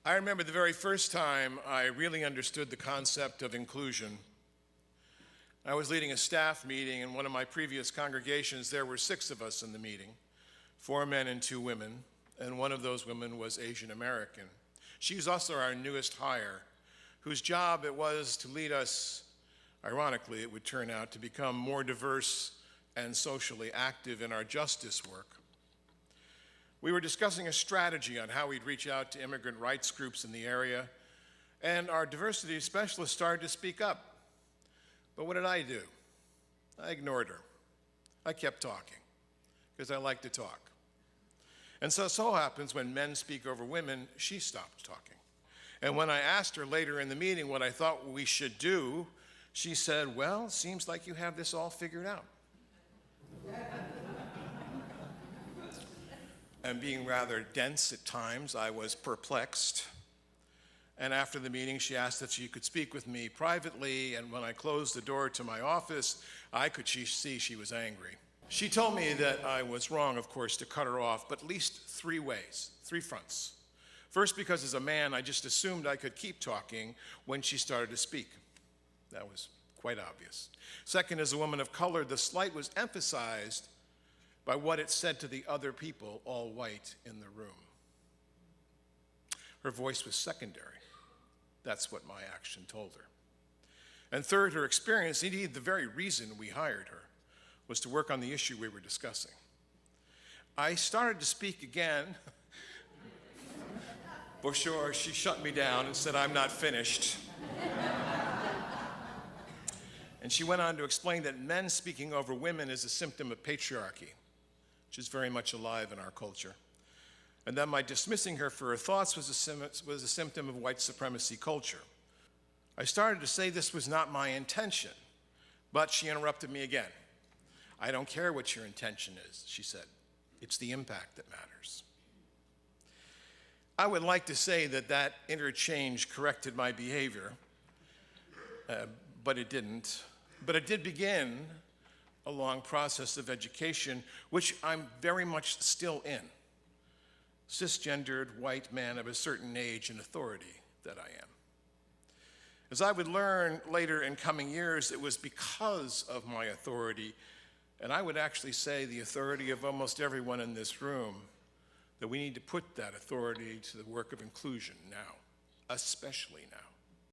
I remember the very first time I really understood the concept of inclusion. I was leading a staff meeting in one of my previous congregations. There were 6 of us in the meeting, 4 men and 2 women, and one of those women was Asian American. She's also our newest hire, whose job it was to lead us, ironically it would turn out, to become more diverse and socially active in our justice work. We were discussing a strategy on how we'd reach out to immigrant rights groups in the area, and our diversity specialist started to speak up. But what did I do? I ignored her. I kept talking, because I like to talk. And so happens when men speak over women, she stopped talking. And when I asked her later in the meeting what I thought we should do, she said, "Well, seems like you have this all figured out." And being rather dense at times, I was perplexed. And after the meeting, she asked if she could speak with me privately, and when I closed the door to my office, I could see she was angry. She told me that I was wrong, of course, to cut her off, but at least 3 ways, 3 fronts. First, because as a man, I just assumed I could keep talking when she started to speak. That was quite obvious. Second, as a woman of color, the slight was emphasized by what it said to the other people, all white, in the room. Her voice was secondary. That's what my action told her. And third, her experience, indeed the very reason we hired her, was to work on the issue we were discussing. I started to speak again. For sure, she shut me down and said, "I'm not finished." And she went on to explain that men speaking over women is a symptom of patriarchy, which is very much alive in our culture. And that my dismissing her for her thoughts was a symptom of white supremacy culture. I started to say this was not my intention, but she interrupted me again. "I don't care what your intention is," she said. "It's the impact that matters." I would like to say that interchange corrected my behavior, but it didn't. But it did begin a long process of education, which I'm very much still in. Cisgendered white man of a certain age and authority that I am. As I would learn later in coming years, it was because of my authority, and I would actually say the authority of almost everyone in this room, that we need to put that authority to the work of inclusion now, especially now.